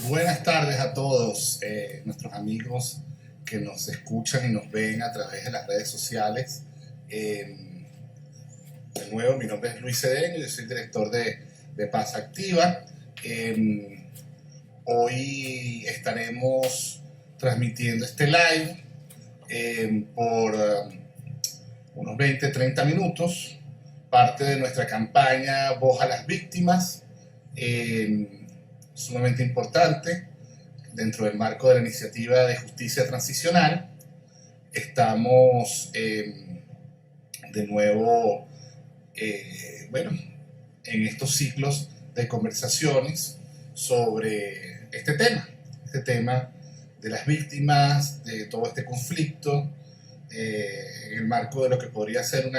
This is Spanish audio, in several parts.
Buenas tardes a todos nuestros amigos que nos escuchan y nos ven a través de las redes sociales. De nuevo, mi nombre es Luis Cedeño, yo soy el director de Paz Activa. Hoy estaremos transmitiendo este live por unos 20-30 minutos, parte de nuestra campaña Voz a las Víctimas, sumamente importante dentro del marco de la iniciativa de justicia transicional. Estamos de nuevo en estos ciclos de conversaciones sobre este tema de las víctimas, de todo este conflicto, en el marco de lo que podría ser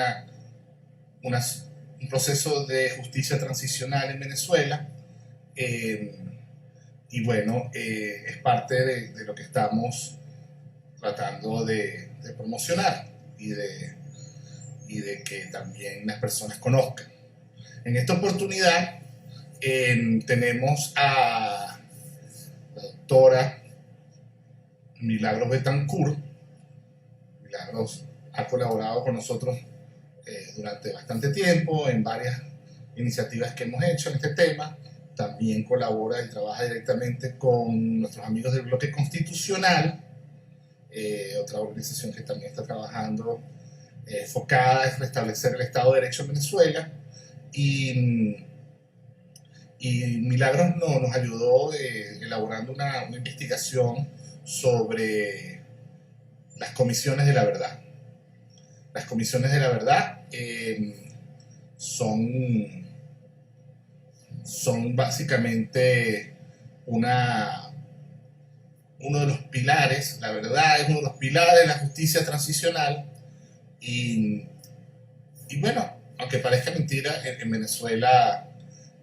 un proceso de justicia transicional en Venezuela. Y bueno, es parte de lo que estamos tratando de promocionar y de que también las personas conozcan. En esta oportunidad tenemos a la doctora Milagros Betancourt. Milagros ha colaborado con nosotros durante bastante tiempo en varias iniciativas que hemos hecho en este tema. También colabora y trabaja directamente con nuestros amigos del Bloque Constitucional, otra organización que también está trabajando enfocada en restablecer el Estado de Derecho en Venezuela. Y Milagros nos ayudó elaborando una investigación sobre las comisiones de la verdad. Las comisiones de la verdad son básicamente uno de los pilares, la verdad es uno de los pilares de la justicia transicional. Y bueno, aunque parezca mentira, en Venezuela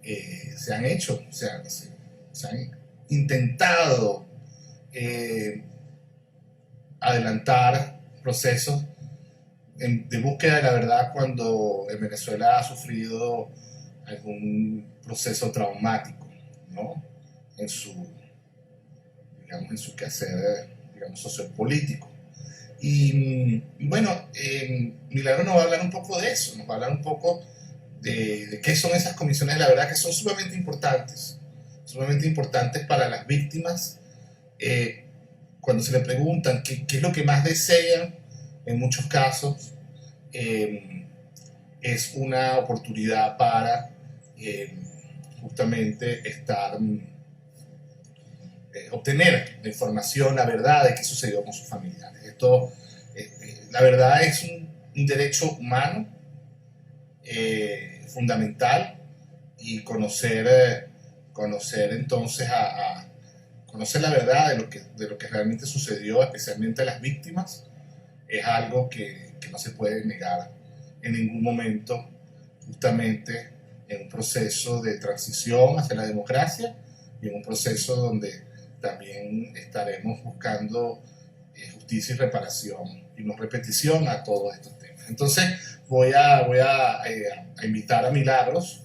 se han intentado adelantar procesos de búsqueda de la verdad cuando en Venezuela ha sufrido algún proceso traumático, ¿no? en su quehacer, sociopolítico. Y bueno, Milagro nos va a hablar un poco de eso, nos va a hablar un poco de qué son esas comisiones de la verdad, que son sumamente importantes para las víctimas. Cuando se le preguntan qué es lo que más desean, en muchos casos es una oportunidad para justamente obtener la información, la verdad de qué sucedió con sus familiares. La verdad es un derecho humano fundamental, y conocer entonces conocer la verdad de lo que realmente sucedió, especialmente a las víctimas, es algo que no se puede negar en ningún momento, justamente en un proceso de transición hacia la democracia y en un proceso donde también estaremos buscando justicia y reparación y no repetición a todos estos temas. Entonces voy a invitar a Milagros.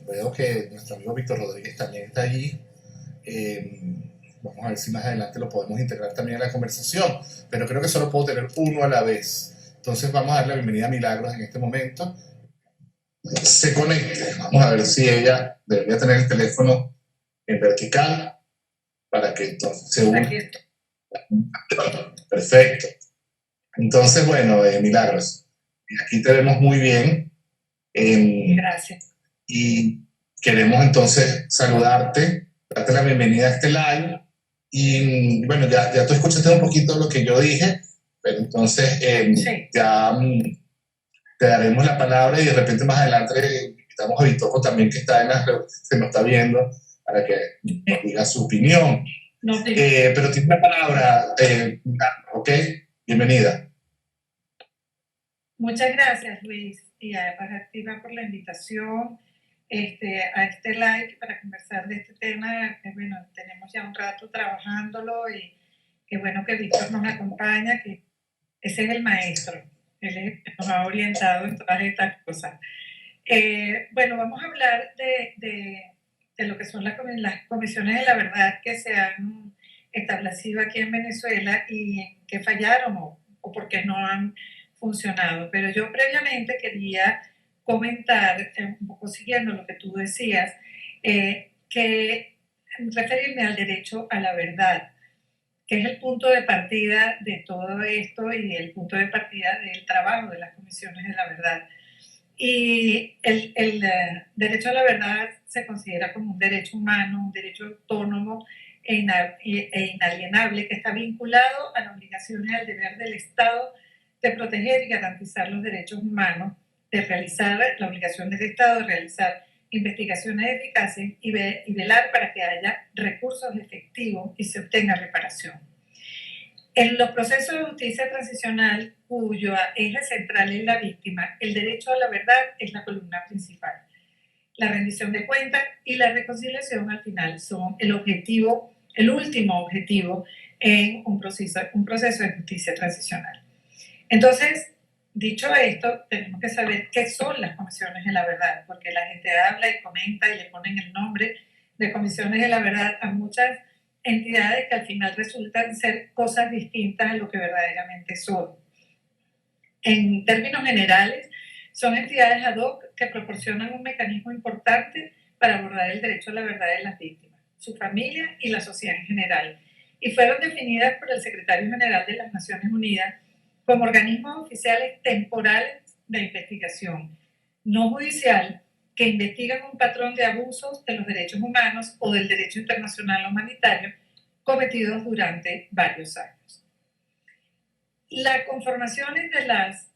Veo que nuestro amigo Víctor Rodríguez también está allí. Vamos a ver si más adelante lo podemos integrar también a la conversación, pero creo que solo puedo tener uno a la vez. Entonces vamos a darle la bienvenida a Milagros en este momento. Se conecte. Vamos a ver si ella debería tener el teléfono en vertical para que entonces se una. Perfecto. Entonces, bueno, Milagros, aquí te vemos muy bien. Gracias. Y queremos entonces saludarte, darte la bienvenida a este live. Y bueno, ya tú escuchaste un poquito lo que yo dije, pero entonces sí. ya te daremos la palabra, y de repente más adelante invitamos a Vitoco también, que está se nos está viendo, para que nos diga su opinión. No, pero tiene la palabra, ¿ok? Bienvenida. Muchas gracias, Luis, y a Paz Activa por la invitación a este live para conversar de este tema. Bueno, tenemos ya un rato trabajándolo, y qué bueno que Víctor nos acompaña, que ese es el maestro, él es el que nos ha orientado en todas estas cosas. Bueno, vamos a hablar de de lo que son las comisiones de la verdad que se han establecido aquí en Venezuela y en qué fallaron o por qué no han funcionado. Pero yo previamente quería comentar, un poco siguiendo lo que tú decías, que referirme al derecho a la verdad, que es el punto de partida de todo esto y el punto de partida del trabajo de las comisiones de la verdad. Y el derecho a la verdad se considera como un derecho humano, un derecho autónomo e inalienable que está vinculado a la obligación y al deber del Estado de proteger y garantizar los derechos humanos, de realizar la obligación del Estado de realizar investigaciones eficaces y velar para que haya recursos efectivos y se obtenga reparación. En los procesos de justicia transicional, cuyo eje central es la víctima, el derecho a la verdad es la columna principal. La rendición de cuentas y la reconciliación al final son el objetivo, el último objetivo en un proceso de justicia transicional. Entonces, dicho esto, tenemos que saber qué son las comisiones de la verdad, porque la gente habla y comenta y le ponen el nombre de comisiones de la verdad a muchas entidades que al final resultan ser cosas distintas a lo que verdaderamente son. En términos generales, son entidades ad hoc que proporcionan un mecanismo importante para abordar el derecho a la verdad de las víctimas, su familia y la sociedad en general, y fueron definidas por el Secretario General de las Naciones Unidas como organismos oficiales temporales de investigación no judicial que investigan un patrón de abusos de los derechos humanos o del derecho internacional humanitario cometidos durante varios años. Las conformaciones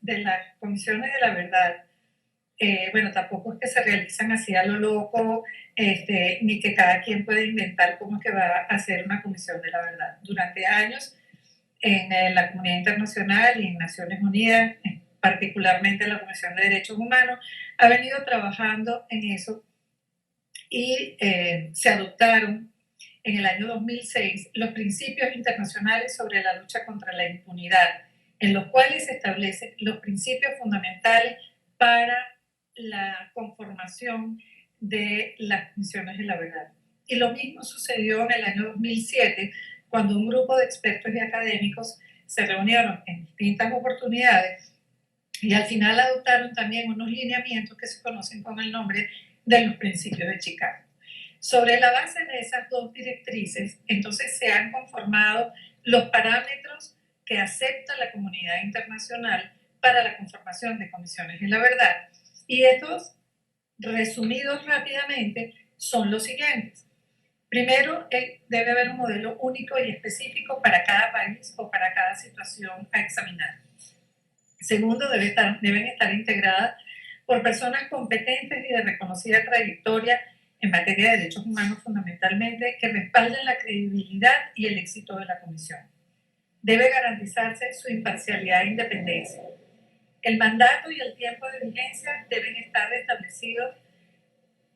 de las comisiones de la verdad, bueno, tampoco es que se realizan así a lo loco, ni que cada quien puede inventar cómo es que va a hacer una comisión de la verdad. Durante años, en la comunidad internacional y en Naciones Unidas, particularmente la Comisión de Derechos Humanos, ha venido trabajando en eso y se adoptaron en el año 2006 los principios internacionales sobre la lucha contra la impunidad, en los cuales se establecen los principios fundamentales para la conformación de las comisiones de la verdad. Y lo mismo sucedió en el año 2007, cuando un grupo de expertos y académicos se reunieron en distintas oportunidades y al final adoptaron también unos lineamientos que se conocen con el nombre de los principios de Chicago. Sobre la base de esas dos directrices, entonces se han conformado los parámetros que acepta la comunidad internacional para la conformación de comisiones de la verdad. Y estos, resumidos rápidamente, son los siguientes. Primero, debe haber un modelo único y específico para cada país o para cada situación a examinar. Segundo, deben estar integradas por personas competentes y de reconocida trayectoria en materia de derechos humanos fundamentalmente, que respalden la credibilidad y el éxito de la comisión. Debe garantizarse su imparcialidad e independencia. El mandato y el tiempo de vigencia deben estar establecidos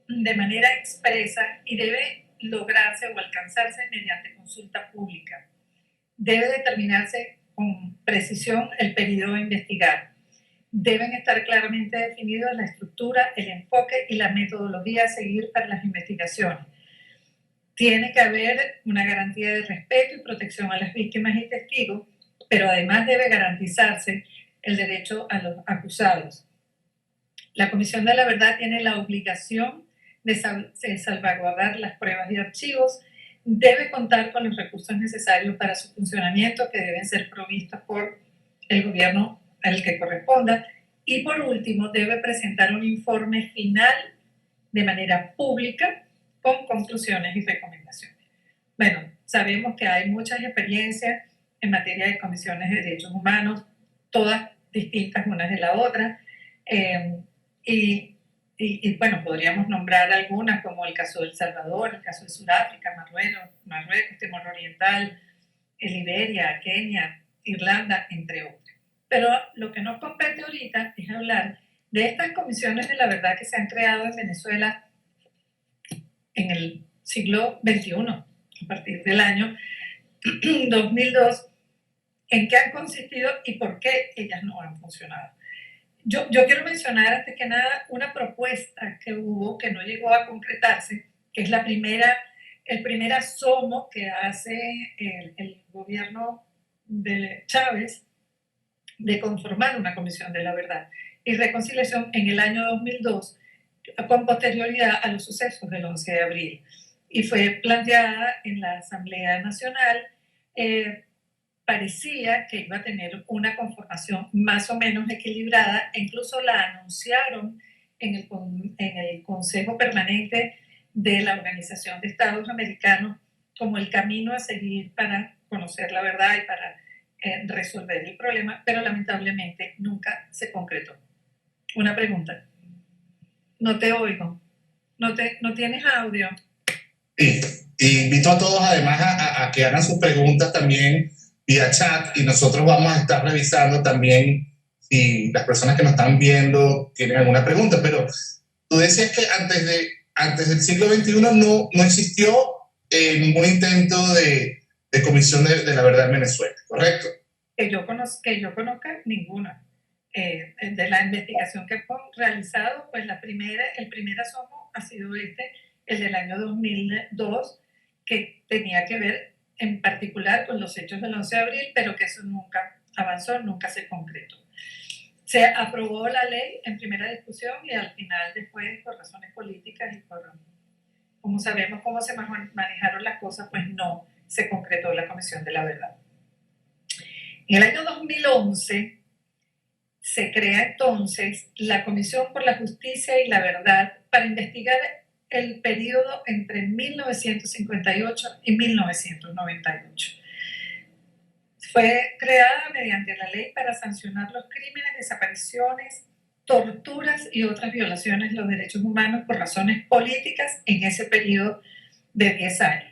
de manera expresa y debe lograrse o alcanzarse mediante consulta pública. Debe determinarse con precisión el periodo a investigar. Deben estar claramente definidos la estructura, el enfoque y la metodología a seguir para las investigaciones. Tiene que haber una garantía de respeto y protección a las víctimas y testigos, pero además debe garantizarse el derecho a los acusados. La Comisión de la Verdad tiene la obligación de salvaguardar las pruebas y archivos, debe contar con los recursos necesarios para su funcionamiento, que deben ser provistos por el gobierno al que corresponda, y por último debe presentar un informe final de manera pública con conclusiones y recomendaciones. Bueno, sabemos que hay muchas experiencias en materia de comisiones de derechos humanos, todas distintas unas de la otra, y bueno, podríamos nombrar algunas como el caso de El Salvador, el caso de Sudáfrica, Marruecos, Timor Oriental, Liberia, Kenia, Irlanda, entre otras. Pero lo que nos compete ahorita es hablar de estas comisiones de la verdad que se han creado en Venezuela en el siglo XXI, a partir del año 2002, en qué han consistido y por qué ellas no han funcionado. Yo quiero mencionar antes que nada una propuesta que hubo que no llegó a concretarse que es el primer asomo que hace el gobierno de Chávez de conformar una comisión de la verdad y reconciliación en el año 2002, con posterioridad a los sucesos del 11 de abril. Y fue planteada en la Asamblea Nacional. Parecía que iba a tener una conformación más o menos equilibrada, e incluso la anunciaron en el Consejo Permanente de la Organización de Estados Americanos como el camino a seguir para conocer la verdad y para resolver el problema, pero lamentablemente nunca se concretó. Una pregunta. No te oigo. ¿No tienes audio? Sí, y invito a todos además a que hagan sus preguntas también vía chat y nosotros vamos a estar revisando también si las personas que nos están viendo tienen alguna pregunta, pero tú decías que antes del siglo XXI no existió ningún intento de comisión de la verdad en Venezuela, ¿correcto? Que yo conozca ninguna. De la investigación que hemos realizado, pues el primer asomo ha sido el del año 2002, que tenía que ver en particular con los hechos del 11 de abril, pero que eso nunca avanzó, nunca se concretó. Se aprobó la ley en primera discusión y al final después, por razones políticas y como sabemos cómo se manejaron las cosas, pues no se concretó la Comisión de la Verdad. En el año 2011 se crea entonces la Comisión por la Justicia y la Verdad para investigar el periodo entre 1958 y 1998. Fue creada mediante la ley para sancionar los crímenes, desapariciones, torturas y otras violaciones de los derechos humanos por razones políticas en ese periodo de 10 años.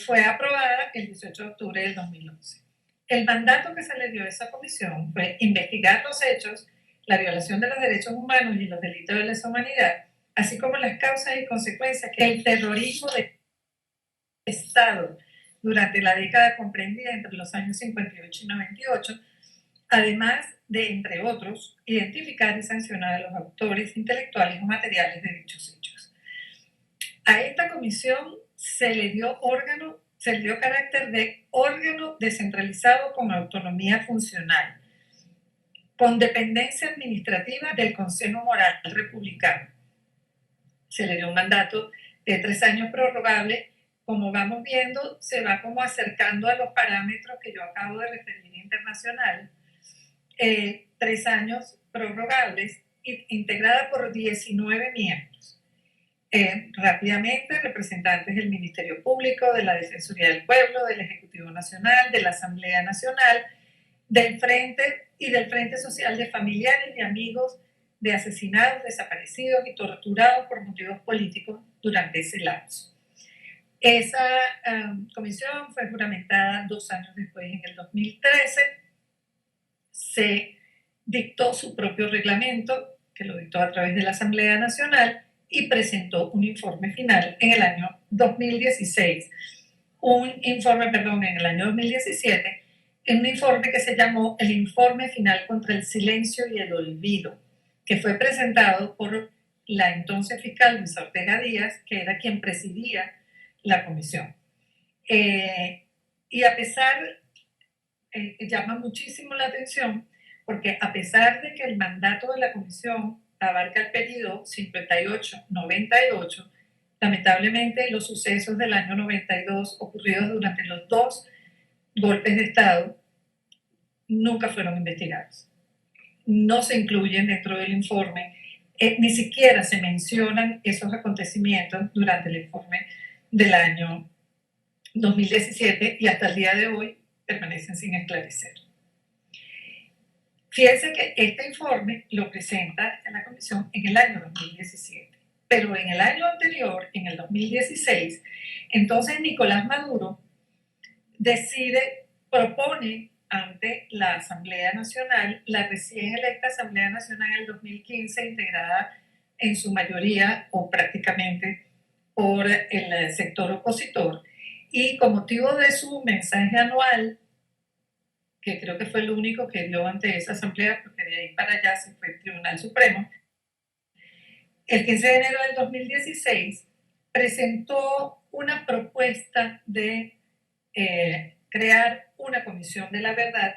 Fue aprobada el 18 de octubre del 2011. El mandato que se le dio a esa comisión fue investigar los hechos, la violación de los derechos humanos y los delitos de lesa humanidad, así como las causas y consecuencias que el terrorismo de Estado durante la década comprendida entre los años 58 y 98, además de, entre otros, identificar y sancionar a los autores intelectuales o materiales de dichos hechos. A esta comisión se le dio carácter de órgano descentralizado con autonomía funcional, con dependencia administrativa del Consejo Moral Republicano. Se le dio un mandato de 3 años prorrogable. Como vamos viendo, se va como acercando a los parámetros que yo acabo de referir internacional. 3 años prorrogables, integrada por 19 miembros. Rápidamente, representantes del Ministerio Público, de la Defensoría del Pueblo, del Ejecutivo Nacional, de la Asamblea Nacional, del Frente Social de Familiares y Amigos de asesinados, desaparecidos y torturados por motivos políticos durante ese lapso. Esa comisión fue juramentada 2 años después, en el 2013. Se dictó su propio reglamento, que lo dictó a través de la Asamblea Nacional, y presentó un informe final en el año 2016. En el año 2017, un informe que se llamó el Informe Final contra el Silencio y el Olvido, que fue presentado por la entonces fiscal Luisa Ortega Díaz, que era quien presidía la comisión. Y a pesar, llama muchísimo la atención, porque a pesar de que el mandato de la comisión abarca el periodo 58-98, lamentablemente los sucesos del año 92 ocurridos durante los 2 golpes de Estado nunca fueron investigados. No se incluyen dentro del informe, ni siquiera se mencionan esos acontecimientos durante el informe del año 2017 y hasta el día de hoy permanecen sin esclarecer. Fíjense que este informe lo presenta en la comisión en el año 2017, pero en el año anterior, en el 2016, entonces Nicolás Maduro propone ante la Asamblea Nacional, la recién electa Asamblea Nacional en el 2015, integrada en su mayoría o prácticamente por el sector opositor, y con motivo de su mensaje anual, que creo que fue el único que dio ante esa asamblea, porque de ahí para allá se fue el Tribunal Supremo, el 15 de enero del 2016 presentó una propuesta de crear una comisión de la verdad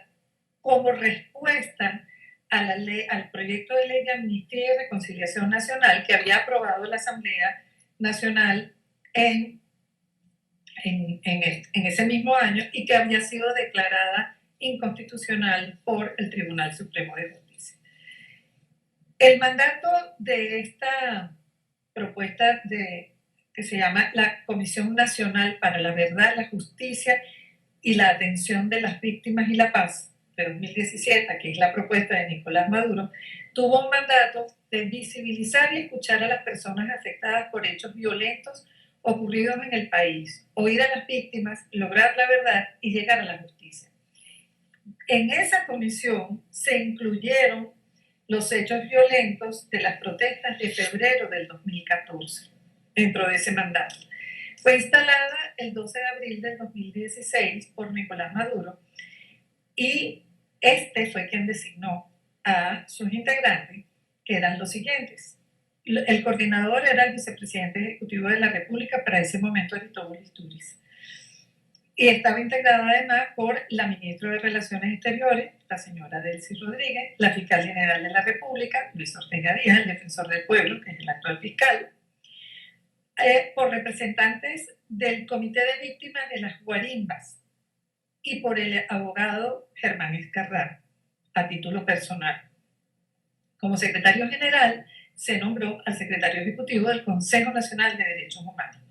como respuesta a la ley, al proyecto de ley de amnistía y reconciliación nacional que había aprobado la Asamblea Nacional en ese mismo año y que había sido declarada inconstitucional por el Tribunal Supremo de Justicia. El mandato de esta propuesta que se llama la Comisión Nacional para la Verdad, la Justicia y la Atención de las Víctimas y la Paz de 2017, que es la propuesta de Nicolás Maduro, tuvo un mandato de visibilizar y escuchar a las personas afectadas por hechos violentos ocurridos en el país, oír a las víctimas, lograr la verdad y llegar a la justicia. En esa comisión se incluyeron los hechos violentos de las protestas de febrero del 2014 dentro de ese mandato. Fue instalada el 12 de abril del 2016 por Nicolás Maduro y este fue quien designó a sus integrantes, que eran los siguientes. El coordinador era el vicepresidente ejecutivo de la República, para ese momento Aristóbulo Istúriz. Y estaba integrada además por la ministra de Relaciones Exteriores, la señora Delcy Rodríguez, la fiscal general de la República, Luis Ortega Díaz, el defensor del pueblo, que es el actual fiscal, por representantes del Comité de Víctimas de las Guarimbas y por el abogado Germán Escarrá, a título personal. Como secretario general se nombró al secretario ejecutivo del Consejo Nacional de Derechos Humanos.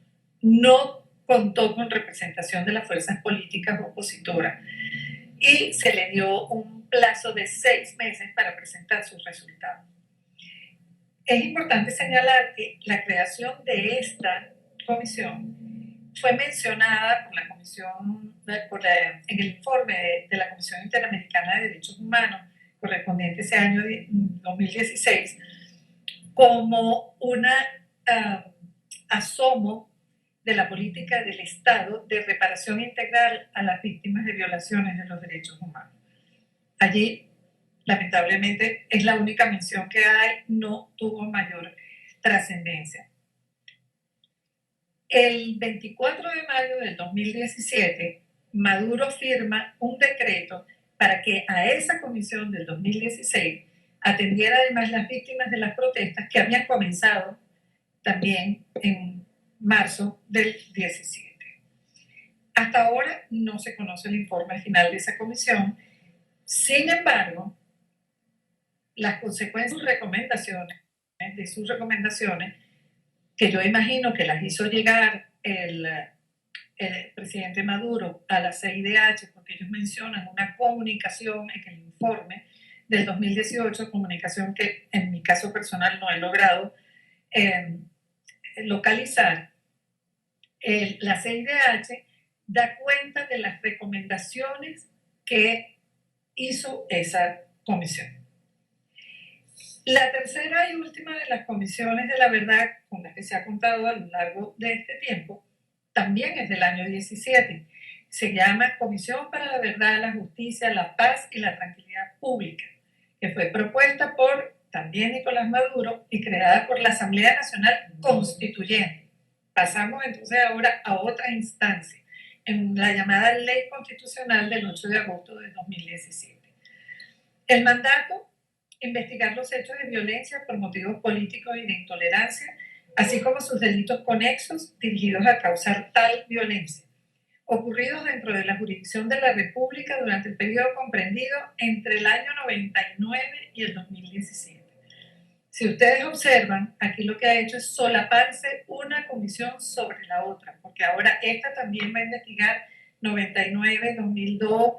No contó con representación de las fuerzas políticas opositoras y se le dio un plazo de 6 meses para presentar sus resultados. Es importante señalar que la creación de esta comisión fue mencionada por la comisión, en el informe de la Comisión Interamericana de Derechos Humanos correspondiente a ese año 2016 como un asomo de la política del Estado de reparación integral a las víctimas de violaciones de los derechos humanos. Allí, lamentablemente, es la única mención que hay, no tuvo mayor trascendencia. El 24 de mayo del 2017, Maduro firma un decreto para que a esa comisión del 2016 atendiera además las víctimas de las protestas que habían comenzado también en marzo del 17. Hasta ahora no se conoce el informe final de esa comisión. Sin embargo, las consecuencias de sus recomendaciones, que yo imagino que las hizo llegar el presidente Maduro a la CIDH, porque ellos mencionan una comunicación en el informe del 2018, comunicación que en mi caso personal no he logrado localizar. La CIDH da cuenta de las recomendaciones que hizo esa comisión. La tercera y última de las comisiones de la verdad con las que se ha contado a lo largo de este tiempo también es del año 17. Se llama Comisión para la Verdad, la Justicia, la Paz y la Tranquilidad Pública, que fue propuesta por también Nicolás Maduro y creada por la Asamblea Nacional Constituyente. Pasamos entonces ahora a otra instancia, en la llamada Ley Constitucional del 8 de agosto de 2017. El mandato: investigar los hechos de violencia por motivos políticos y de intolerancia, así como sus delitos conexos dirigidos a causar tal violencia, ocurridos dentro de la jurisdicción de la República durante el periodo comprendido entre el año 99 y el 2017. Si ustedes observan, aquí lo que ha hecho es solaparse una comisión sobre la otra, porque ahora esta también va a investigar 99, 2002,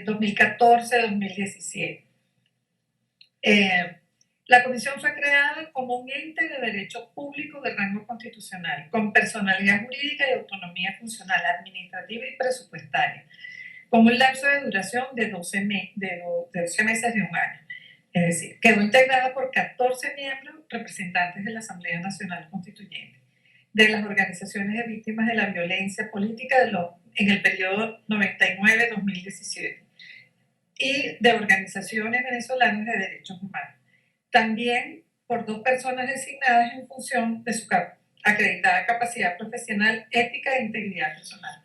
2014, 2017. La comisión fue creada como un ente de derecho público de rango constitucional, con personalidad jurídica y autonomía funcional, administrativa y presupuestaria, con un lapso de duración de 12 meses de un año. Es decir, quedó integrada por 14 miembros representantes de la Asamblea Nacional Constituyente, de las organizaciones de víctimas de la violencia política en el periodo 99-2017 y de organizaciones venezolanas de derechos humanos. También por 2 personas designadas en función de su acreditada capacidad profesional, ética e integridad personal.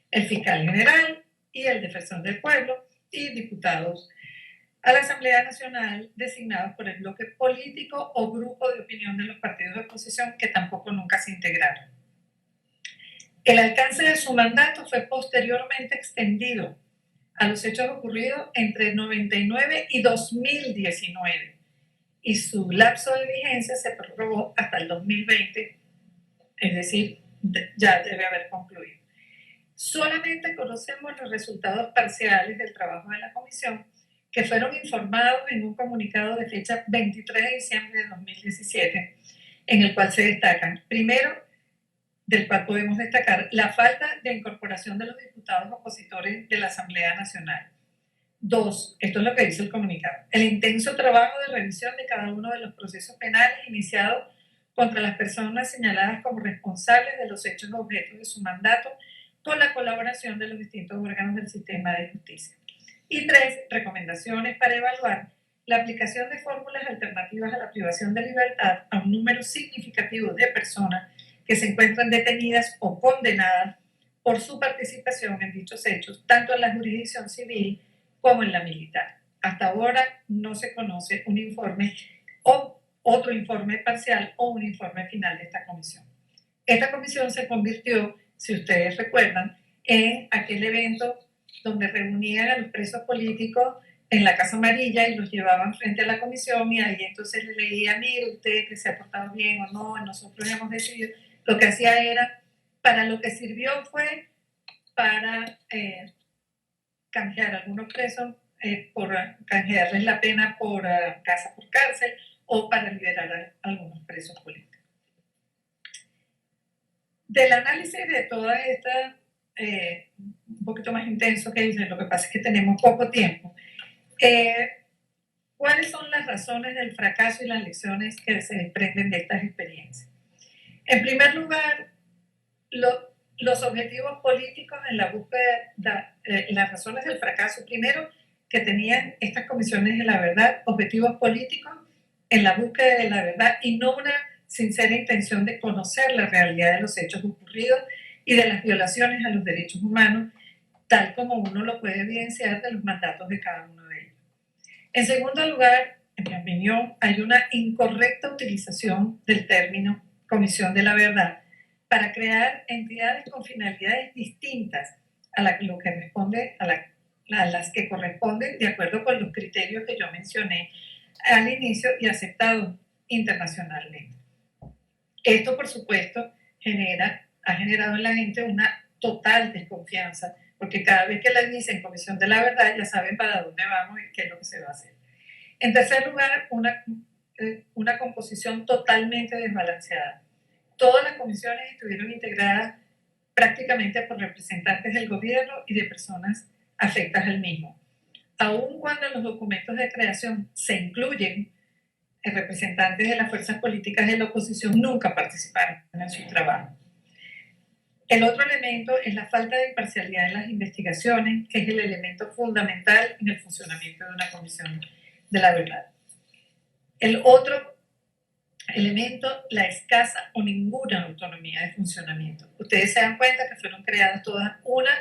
El fiscal general y el defensor del pueblo y diputados a la Asamblea Nacional designados por el bloque político o grupo de opinión de los partidos de oposición que tampoco nunca se integraron. El alcance de su mandato fue posteriormente extendido a los hechos ocurridos entre 99 y 2019 y su lapso de vigencia se prorrogó hasta el 2020, es decir, ya debe haber concluido. Solamente conocemos los resultados parciales del trabajo de la comisión, que fueron informados en un comunicado de fecha 23 de diciembre de 2017, en el cual se destacan, primero, del cual podemos destacar la falta de incorporación de los diputados opositores de la Asamblea Nacional. 2, esto es lo que dice el comunicado, el intenso trabajo de revisión de cada uno de los procesos penales iniciados contra las personas señaladas como responsables de los hechos objeto de su mandato con la colaboración de los distintos órganos del sistema de justicia. Y 3, recomendaciones para evaluar la aplicación de fórmulas alternativas a la privación de libertad a un número significativo de personas que se encuentran detenidas o condenadas por su participación en dichos hechos, tanto en la jurisdicción civil como en la militar. Hasta ahora no se conoce un informe o otro informe parcial o un informe final de esta comisión. Esta comisión se convirtió, si ustedes recuerdan, en aquel evento donde reunían a los presos políticos en la Casa Amarilla y los llevaban frente a la comisión y ahí entonces le leía, mire usted que se ha portado bien o no, nosotros hemos decidido. Lo que hacía era, para lo que sirvió fue para canjear a algunos presos, por canjearles la pena por casa por cárcel o para liberar a algunos presos políticos. Del análisis de toda esta, un poquito más intenso que dice, lo que pasa es que tenemos poco tiempo, ¿cuáles son las razones del fracaso y las lecciones que se desprenden de estas experiencias? En primer lugar, los objetivos políticos en la búsqueda, las razones del fracaso, primero, que tenían estas comisiones de la verdad, objetivos políticos en la búsqueda de la verdad y no una sincera intención de conocer la realidad de los hechos ocurridos y de las violaciones a los derechos humanos, tal como uno lo puede evidenciar de los mandatos de cada uno de ellos. En segundo lugar, en mi opinión, hay una incorrecta utilización del término Comisión de la Verdad para crear entidades con finalidades distintas a las que corresponden de acuerdo con los criterios que yo mencioné al inicio y aceptados internacionalmente. Esto, por supuesto, ha generado en la gente una total desconfianza, porque cada vez que les dicen Comisión de la Verdad ya saben para dónde vamos y qué es lo que se va a hacer. En tercer lugar, una composición totalmente desbalanceada. Todas las comisiones estuvieron integradas prácticamente por representantes del gobierno y de personas afectas al mismo. Aun cuando en los documentos de creación se incluyen representantes de las fuerzas políticas de la oposición, nunca participaron en su trabajo. El otro elemento es la falta de imparcialidad en las investigaciones, que es el elemento fundamental en el funcionamiento de una comisión de la verdad. El otro elemento, la escasa o ninguna autonomía de funcionamiento. Ustedes se dan cuenta que fueron creadas todas, una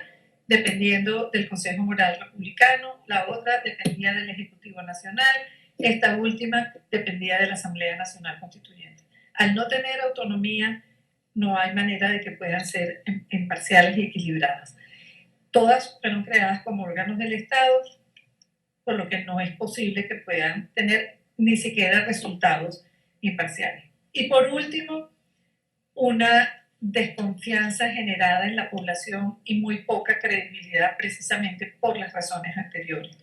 dependiendo del Consejo Moral Republicano, la otra dependía del Ejecutivo Nacional, esta última dependía de la Asamblea Nacional Constituyente. Al no tener autonomía, no hay manera de que puedan ser imparciales y equilibradas. Todas fueron creadas como órganos del Estado, por lo que no es posible que puedan tener ni siquiera resultados imparciales. Y por último, una desconfianza generada en la población y muy poca credibilidad precisamente por las razones anteriores.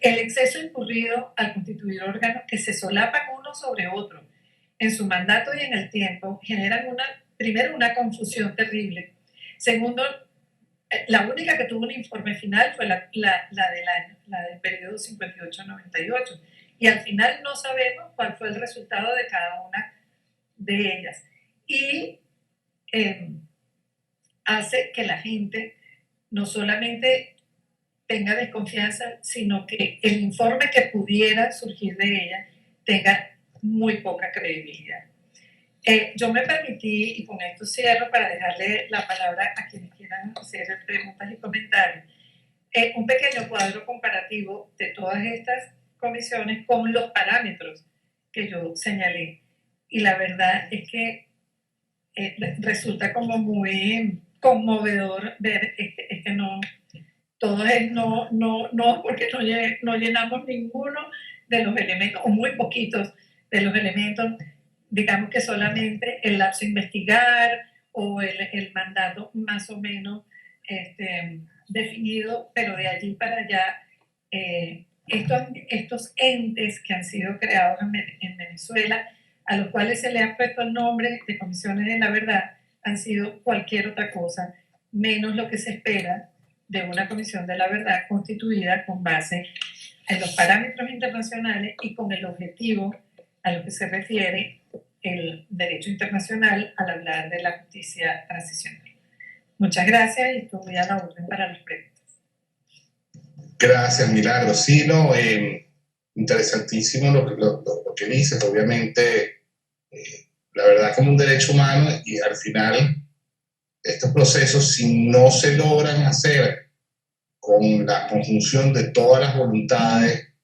El exceso incurrido al constituir órganos que se solapan uno sobre otro en su mandato y en el tiempo generan primero una confusión terrible. Segundo, la única que tuvo un informe final fue la del periodo 58-98 y al final no sabemos cuál fue el resultado de cada una de ellas. Y hace que la gente no solamente tenga desconfianza, sino que el informe que pudiera surgir de ella tenga muy poca credibilidad. Yo me permití, y con esto cierro para dejarle la palabra a quienes quieran hacer preguntas y comentarios, un pequeño cuadro comparativo de todas estas comisiones con los parámetros que yo señalé. Y la verdad es que resulta como muy conmovedor ver es que no, todo es no, porque no llenamos ninguno de los elementos, o muy poquitos de los elementos, digamos que solamente el lapso investigar o el mandato más o menos definido, pero de allí para allá, estos entes que han sido creados en Venezuela, a los cuales se le ha puesto el nombre de comisiones de la verdad, han sido cualquier otra cosa, menos lo que se espera de una comisión de la verdad constituida con base en los parámetros internacionales y con el objetivo a lo que se refiere el derecho internacional al hablar de la justicia transicional. Muchas gracias y estoy a la orden para las preguntas. Gracias, Milagro. Sí, no, interesantísimo lo que dices. Obviamente, la verdad como un derecho humano, y al final estos procesos, si no se logran hacer con la conjunción de todas las voluntades,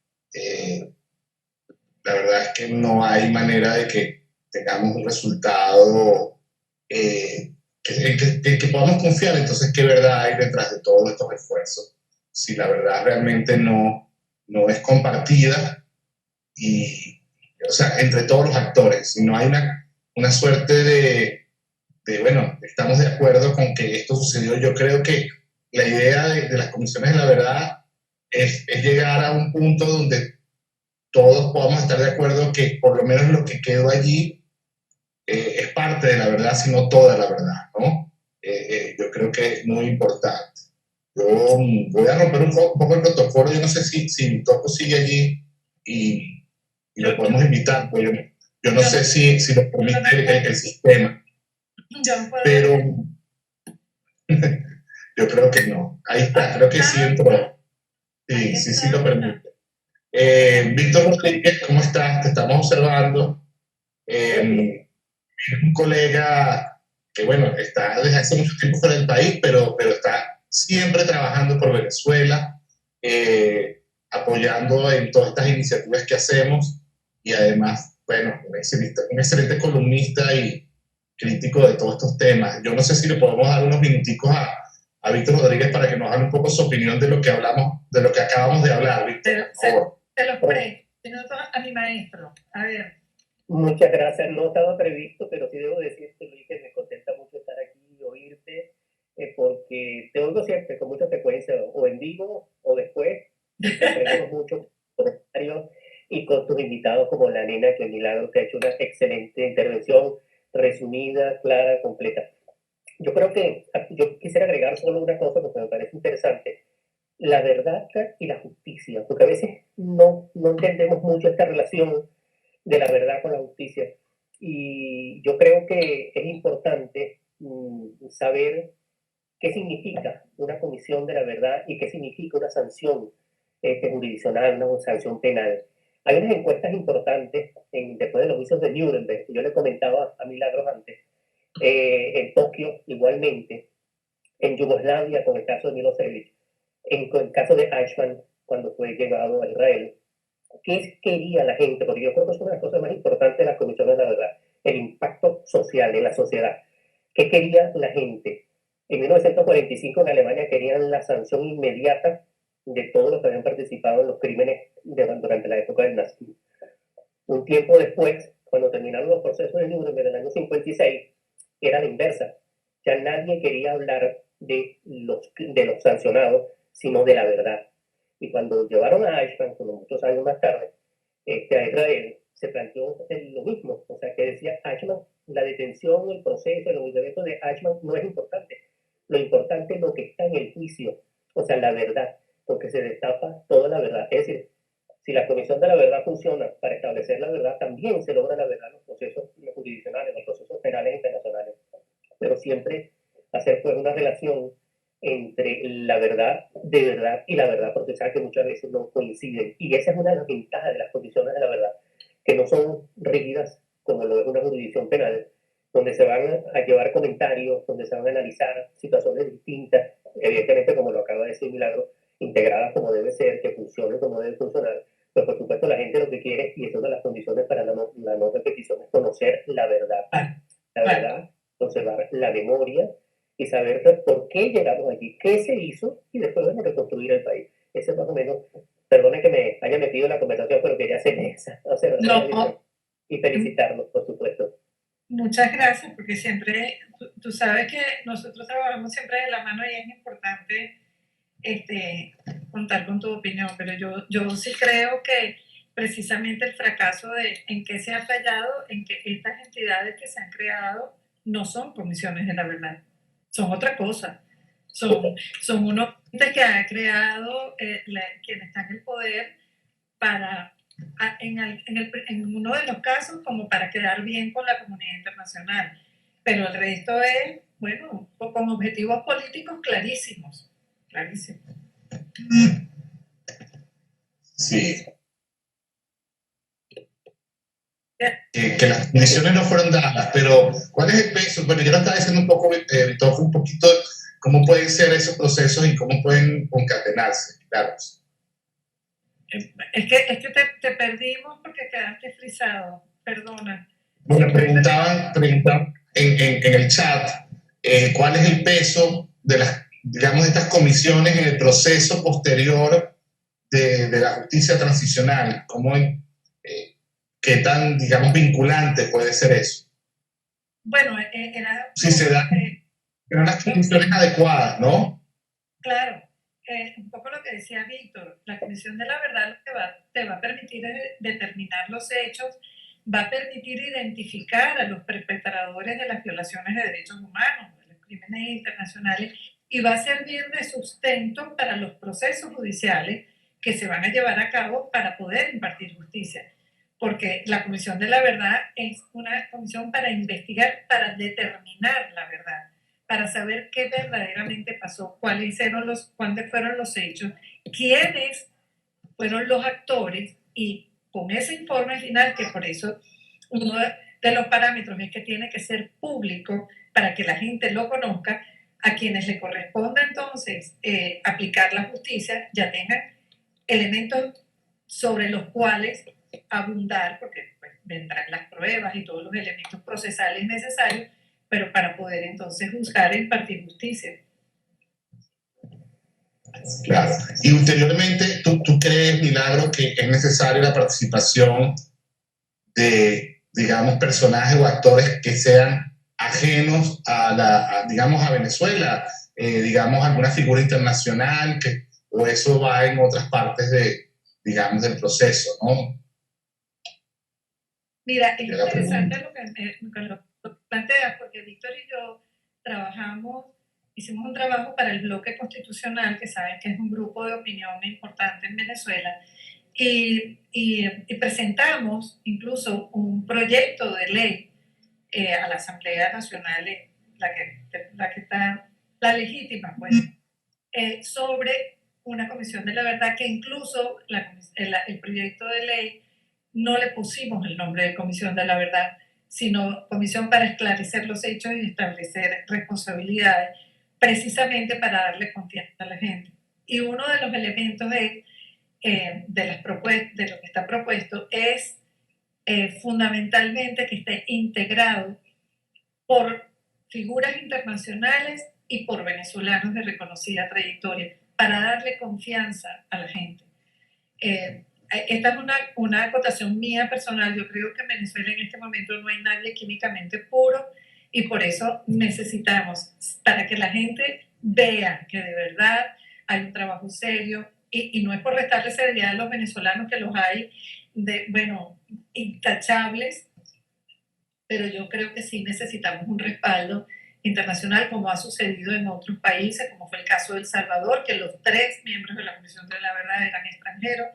la verdad es que no hay manera de que tengamos un resultado en que podamos confiar. Entonces, ¿qué verdad hay detrás de todos estos esfuerzos? Si la verdad realmente no es compartida y, o sea, entre todos los actores, si no hay una suerte de, bueno, estamos de acuerdo con que esto sucedió. Yo creo que la idea de las comisiones de la verdad es llegar a un punto donde todos podamos estar de acuerdo que por lo menos lo que quedó allí es parte de la verdad, sino toda la verdad, ¿no? Yo creo que es muy importante. Yo voy a romper un poco el protocolo. Yo no sé si Toco sigue allí y lo podemos invitar. Pues yo no sé si lo permite el sistema, pero yo creo que no. Ahí está, creo que sí entró. Sí lo permite. Víctor Rodríguez, ¿cómo estás? Te estamos observando. Un colega que, bueno, está desde hace mucho tiempo fuera del país, pero está siempre trabajando por Venezuela, apoyando en todas estas iniciativas que hacemos, y además, bueno, un excelente columnista y crítico de todos estos temas. Yo no sé si le podemos dar unos minuticos a Víctor Rodríguez para que nos haga un poco su opinión de lo que hablamos, de lo que acabamos de hablar, Víctor, por favor. Te los presto a mi maestro. A ver. Muchas gracias. No estaba previsto, pero sí debo decirte, Luis, que me contenta mucho estar aquí y oírte, porque te oigo siempre con mucha frecuencia, o en vivo o después. Aprendemos mucho comentarios y con tus invitados como la nena que Milagro, que ha hecho una excelente intervención, resumida, clara, completa. Yo creo que yo quisiera agregar solo una cosa porque me parece interesante. La verdad y la justicia, porque a veces no entendemos mucho esta relación de la verdad con la justicia. Y yo creo que es importante saber qué significa una comisión de la verdad y qué significa una sanción jurisdiccional, una sanción penal. Hay unas encuestas importantes después de los juicios de Nuremberg, que yo le comentaba a Milagros antes, en Tokio igualmente, en Yugoslavia con el caso de Milosevic, en el caso de Eichmann cuando fue llegado a Israel. ¿Qué quería la gente? Porque yo creo que es una de las cosas más importantes de las comisiones de la verdad, el impacto social en la sociedad. ¿Qué quería la gente? En 1945 en Alemania querían la sanción inmediata de todos los que habían participado en los crímenes durante la época del nazismo. Un tiempo después, cuando terminaron los procesos de Nuremberg en el año 56, era la inversa. Ya nadie quería hablar de los sancionados, sino de la verdad. Y cuando llevaron a Eichmann, como muchos años más tarde, a Israel, se planteó lo mismo. O sea, que decía Eichmann, la detención, el proceso, el movimiento de Eichmann no es importante. Lo importante es lo que está en el juicio, o sea, la verdad, porque se destapa toda la verdad. Es decir, si la Comisión de la Verdad funciona para establecer la verdad, también se logra la verdad en los procesos jurisdiccionales, en los procesos penales internacionales. Pero siempre hacer pues una relación entre la verdad de verdad y la verdad, porque sabes que muchas veces no coinciden. Y esa es una de las ventajas de las comisiones de la verdad, que no son rígidas, como lo es una jurisdicción penal, donde se van a llevar comentarios, donde se van a analizar situaciones distintas, evidentemente, como lo acaba de decir Milagro, integradas como debe ser, que funcionen como debe funcionar. Pues por supuesto la gente lo que quiere, y es una de las condiciones para la no repetición, es conocer la verdad. La verdad, conservar la memoria y saber por qué llegamos allí, qué se hizo y después vamos a reconstruir el país. Ese es más o menos, perdone que me haya metido en la conversación, pero quería hacer esa observación No, y felicitarlos, por supuesto. muchas gracias, porque siempre, tú sabes que nosotros trabajamos siempre de la mano y es importante contar con tu opinión, pero yo sí creo que precisamente el fracaso de en qué se ha fallado, en que estas entidades que se han creado no son comisiones de la verdad, son otra cosa. Son unos que ha creado quien está en el poder para, en uno de los casos, como para quedar bien con la comunidad internacional. Pero el resto es, bueno, con objetivos políticos clarísimos. Clarísimo. Sí. Que las condiciones no fueron dadas, pero ¿cuál es el peso? Bueno, yo lo estaba diciendo un poco, Víctor, un poquito cómo pueden ser esos procesos y cómo pueden concatenarse, claro. Es que te perdimos porque quedaste frisado, perdona. Bueno, preguntaban en el chat cuál es el peso de las, digamos, de estas comisiones en el proceso posterior de la justicia transicional, cómo qué tan, digamos, vinculante puede ser eso. Bueno, era... Si se dan las condiciones adecuadas, ¿no? Claro, un poco lo que decía Víctor, la Comisión de la Verdad lo que te va a permitir determinar los hechos, va a permitir identificar a los perpetradores de las violaciones de derechos humanos, de los crímenes internacionales, y va a servir de sustento para los procesos judiciales que se van a llevar a cabo para poder impartir justicia. Porque la Comisión de la Verdad es una comisión para investigar, para determinar la verdad, para saber qué verdaderamente pasó, cuáles fueron los hechos, quiénes fueron los actores, y con ese informe final, que por eso uno de los parámetros es que tiene que ser público para que la gente lo conozca, a quienes le corresponda entonces aplicar la justicia ya tengan elementos sobre los cuales abundar, porque pues, vendrán las pruebas y todos los elementos procesales necesarios, pero para poder entonces juzgar e impartir justicia. Claro. Y ulteriormente, ¿tú crees, Milagro, que es necesaria la participación de, digamos, personajes o actores que sean ajenos digamos, a Venezuela? Digamos, alguna figura internacional, o eso va en otras partes digamos, del proceso, ¿no? Mira, es interesante lo que planteas, porque Víctor y yo hicimos un trabajo para el Bloque Constitucional, que saben que es un grupo de opinión importante en Venezuela, y presentamos incluso un proyecto de ley a la Asamblea Nacional, la que está, la legítima, pues, sobre una comisión de la verdad, que incluso el proyecto de ley no le pusimos el nombre de Comisión de la Verdad, sino Comisión para esclarecer los hechos y establecer responsabilidades, precisamente para darle confianza a la gente. Y uno de los elementos de lo que está propuesto es fundamentalmente que esté integrado por figuras internacionales y por venezolanos de reconocida trayectoria, para darle confianza a la gente. Esta es una acotación mía personal. Yo creo que en Venezuela en este momento no hay nadie químicamente puro, y por eso necesitamos, para que la gente vea que de verdad hay un trabajo serio, y no es por restarle seriedad a los venezolanos, que los hay, intachables, pero yo creo que sí necesitamos un respaldo internacional, como ha sucedido en otros países, como fue el caso de El Salvador, que los 3 miembros de la Comisión de la Verdad eran extranjeros,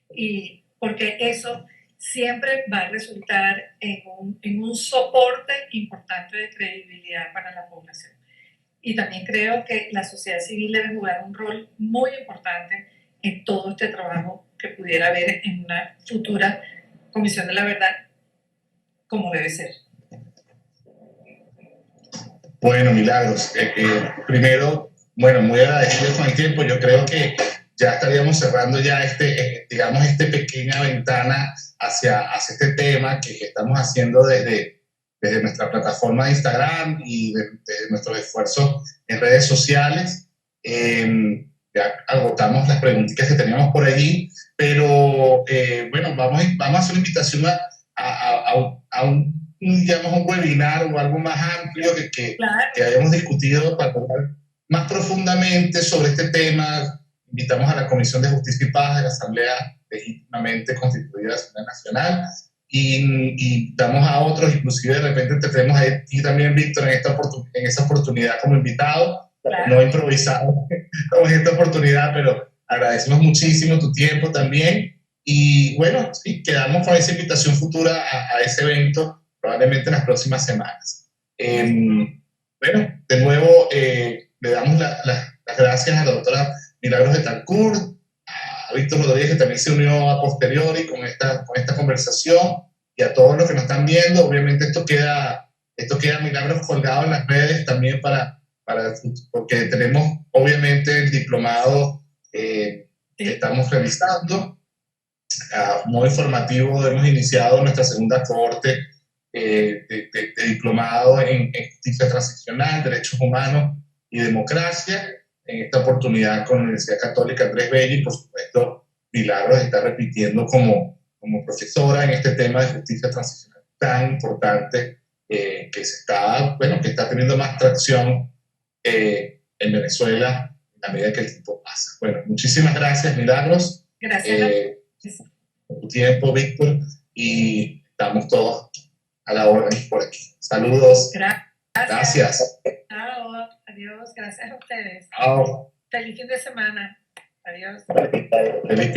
y porque eso siempre va a resultar en un soporte importante de credibilidad para la población. Y también creo que la sociedad civil debe jugar un rol muy importante en todo este trabajo que pudiera haber en una futura Comisión de la Verdad, como debe ser. Bueno, Milagros, primero, bueno, muy agradecido con el tiempo. Yo creo que ya estaríamos cerrando ya digamos, esta pequeña ventana hacia este tema que estamos haciendo desde nuestra plataforma de Instagram y desde nuestros esfuerzos en redes sociales. Ya agotamos las preguntitas que teníamos por allí, pero bueno, vamos a hacer una invitación a digamos, un webinar o algo más amplio Claro. que hayamos discutido para hablar más profundamente sobre este tema. Invitamos a la Comisión de Justicia y Paz de la Asamblea legítimamente constituida de la Asamblea Nacional y invitamos a otros, inclusive de repente te tenemos a ti también, Víctor, en esa oportunidad como invitado, claro. No improvisado como en esta oportunidad, pero agradecemos muchísimo tu tiempo también y bueno, sí, quedamos con esa invitación futura a ese evento probablemente en las próximas semanas. Bueno, de nuevo le damos las gracias a la doctora Milagros Betancourt, a Víctor Rodríguez, que también se unió a posteriori con esta conversación, y a todos los que nos están viendo. Obviamente esto queda Milagros colgado en las redes también porque tenemos obviamente el diplomado que estamos realizando. Muy informativo, hemos iniciado nuestra segunda cohorte de diplomado en justicia transicional, derechos humanos y democracia, en esta oportunidad con la Universidad Católica Andrés Bello, y por supuesto Milagros está repitiendo como profesora en este tema de justicia transicional tan importante que está teniendo más tracción en Venezuela a medida que el tiempo pasa. Bueno, muchísimas gracias, Milagros. Gracias. Por tu tiempo, Víctor, y estamos todos a la orden por aquí. Saludos. Gracias. Chao. Adiós. Gracias a ustedes. Chao. Feliz fin de semana. Adiós. Feliz